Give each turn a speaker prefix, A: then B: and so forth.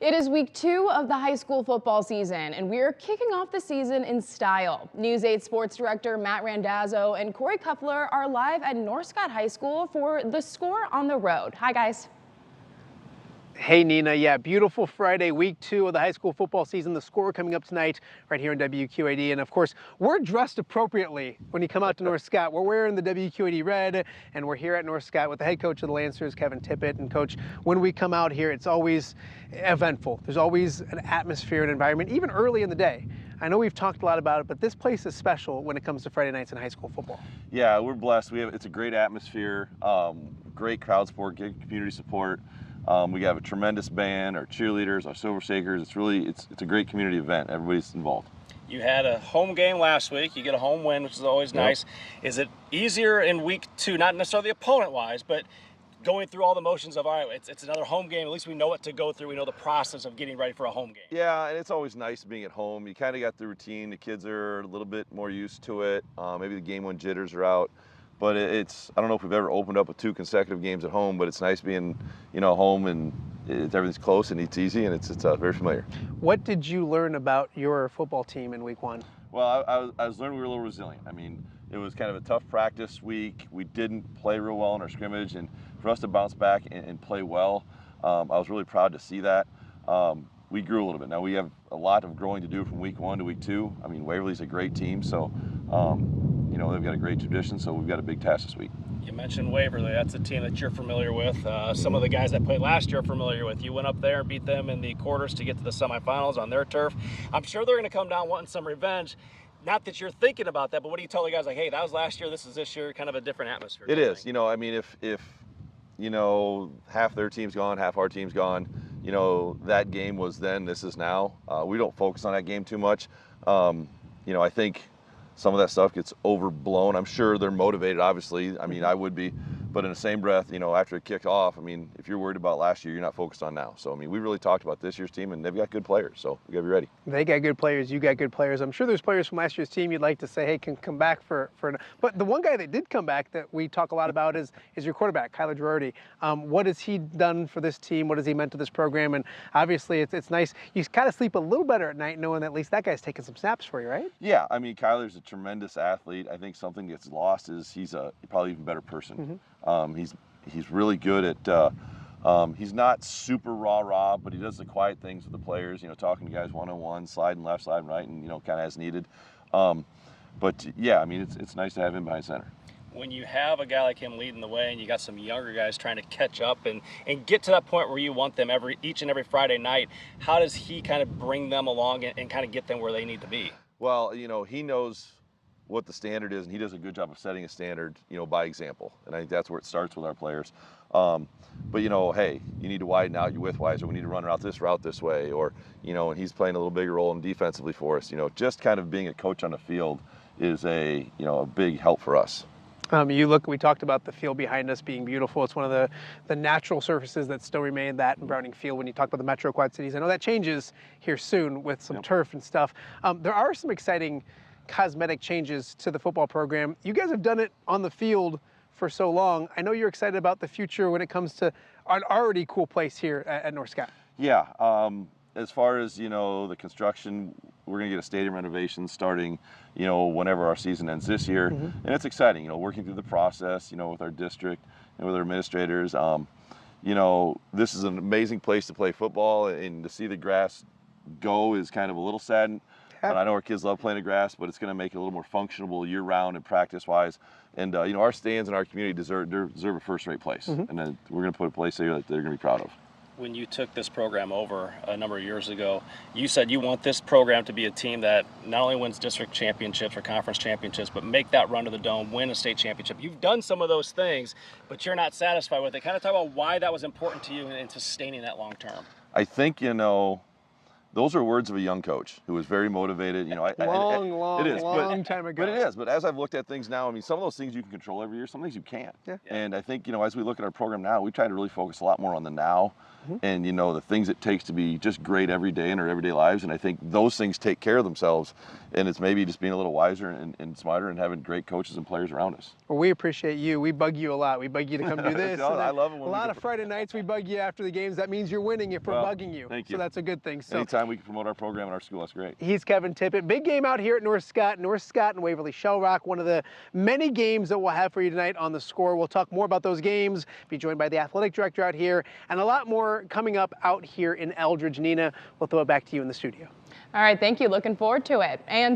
A: It is week 2 of the high school football season, and we're kicking off the season in style. News 8 sports director Matt Randazzo and Corey Kuffler are live at North Scott High School for The Score on the Road. Hi, guys.
B: Hey, Nina. Yeah, beautiful Friday, week 2 of the high school football season. The Score coming up tonight right here on WQAD. And of course, we're dressed appropriately when you come out to North Scott. We're wearing the WQAD red, and we're here at North Scott with the head coach of the Lancers, Kevin Tippet. And coach, when we come out here, it's always eventful. There's always an atmosphere and environment, even early in the day. I know we've talked a lot about it, but this place is special when it comes to Friday nights in high school football.
C: Yeah, we're blessed. It's a great atmosphere, great crowd support, good community support. We have a tremendous band, our cheerleaders, our silver shakers. It's a great community event. Everybody's involved.
D: You had a home game last week. You get a home win, which is always nice. Is it easier in week 2, not necessarily opponent-wise, but going through all the motions of, all right, it's another home game. At least we know what to go through. We know the process of getting ready for a home game.
C: Yeah, and it's always nice being at home. You kind of got the routine. The kids are a little bit more used to it. Maybe the game 1 jitters are out. But I don't know if we've ever opened up with 2 consecutive games at home, but it's nice being, home and everything's close and it's easy and it's very familiar.
B: What did you learn about your football team in week 1?
C: Well, I was learning we were a little resilient. I mean, it was kind of a tough practice week. We didn't play real well in our scrimmage, and for us to bounce back and play well, I was really proud to see that. We grew a little bit. Now we have a lot of growing to do from week 1 to week 2. I mean, Waverly's a great team, so they've got a great tradition, so we've got a big task this week.
D: You mentioned Waverly. That's a team that you're familiar with. Some of the guys that played last year are familiar with. You went up there and beat them in the quarters to get to the semifinals on their turf. I'm sure they're going to come down wanting some revenge. Not that you're thinking about that, but what do you tell the guys like, hey, that was last year, this is this year, kind of a different atmosphere?
C: It is. I mean, if half their team's gone, half our team's gone, that game was then, this is now. We don't focus on that game too much. I think some of that stuff gets overblown. I'm sure they're motivated, obviously. I mean, I would be. But in the same breath, after it kicked off, I mean, if you're worried about last year, you're not focused on now. So, I mean, we really talked about this year's team, and they've got good players. So, we got to be ready.
B: They got good players. You got good players. I'm sure there's players from last year's team you'd like to say, hey, can come back for. But the one guy that did come back that we talk a lot about is your quarterback, Kyler Girardi. What has he done for this team? What has he meant to this program? And obviously, it's nice. You kind of sleep a little better at night knowing that at least that guy's taking some snaps for you, right?
C: Yeah. I mean, Kyler's a tremendous athlete. I think something gets lost is he's a probably even better person. Mm-hmm. He's really good at, he's not super rah-rah, but he does the quiet things with the players, talking to guys one-on-one, sliding left, sliding right, and, kind of as needed. But, yeah, I mean, it's nice to have him behind center.
D: When you have a guy like him leading the way and you got some younger guys trying to catch up and get to that point where you want them each and every Friday night, how does he kind of bring them along and kind of get them where they need to be?
C: Well, he knows what the standard is, and he does a good job of setting a standard, by example. And I think that's where it starts with our players. But, hey, you need to widen out your widthwise, or we need to run this route this way, or, and he's playing a little bigger role in defensively for us. Just kind of being a coach on the field is a big help for us.
B: We talked about the field behind us being beautiful. It's one of the natural surfaces that still remain, that and Browning Field, when you talk about the Metro Quad Cities. I know that changes here soon with some turf and stuff. There are some exciting cosmetic changes to the football program. You guys have done it on the field for so long. I know you're excited about the future when it comes to an already cool place here at North Scott.
C: Yeah, as far as, the construction, we're going to get a stadium renovation starting, whenever our season ends this year. Mm-hmm. And it's exciting, working through the process, with our district and with our administrators. This is an amazing place to play football, and to see the grass go is kind of a little sad. And I know our kids love playing the grass, but it's going to make it a little more functional year-round and practice-wise. And, our stands in our community deserve a first-rate place. Mm-hmm. And then we're going to put a place there that they're going to be proud of.
D: When you took this program over a number of years ago, you said you want this program to be a team that not only wins district championships or conference championships, but make that run to the Dome, win a state championship. You've done some of those things, but you're not satisfied with it. Kind of talk about why that was important to you and sustaining that long-term.
C: I think, Those are words of a young coach who was very motivated. You know,
B: long time ago.
C: But it is. But as I've looked at things now, I mean, some of those things you can control every year, some things you can't.
B: Yeah.
C: And I think, you know, as we look at our program now, we try to really focus a lot more on the now and, you know, the things it takes to be just great every day in our everyday lives. And I think those things take care of themselves. And it's maybe just being a little wiser and smarter and having great coaches and players around us.
B: Well, we appreciate you. We bug you a lot. We bug you to come do this.
C: No, I love it. When
B: a lot of Friday nights we bug you after the games. That means you're winning if we're bugging you.
C: Thank you.
B: So that's a good thing. So
C: anytime we can promote our program in our school, that's great.
B: He's Kevin Tippet. Big game out here at North Scott and Waverly Shell Rock. One of the many games that we'll have for you tonight on The Score. We'll talk more about those games, be joined by the athletic director out here, and a lot more coming up out here in Eldridge. Nina, we'll throw it back to you in the studio.
A: All right, thank you. Looking forward to it. And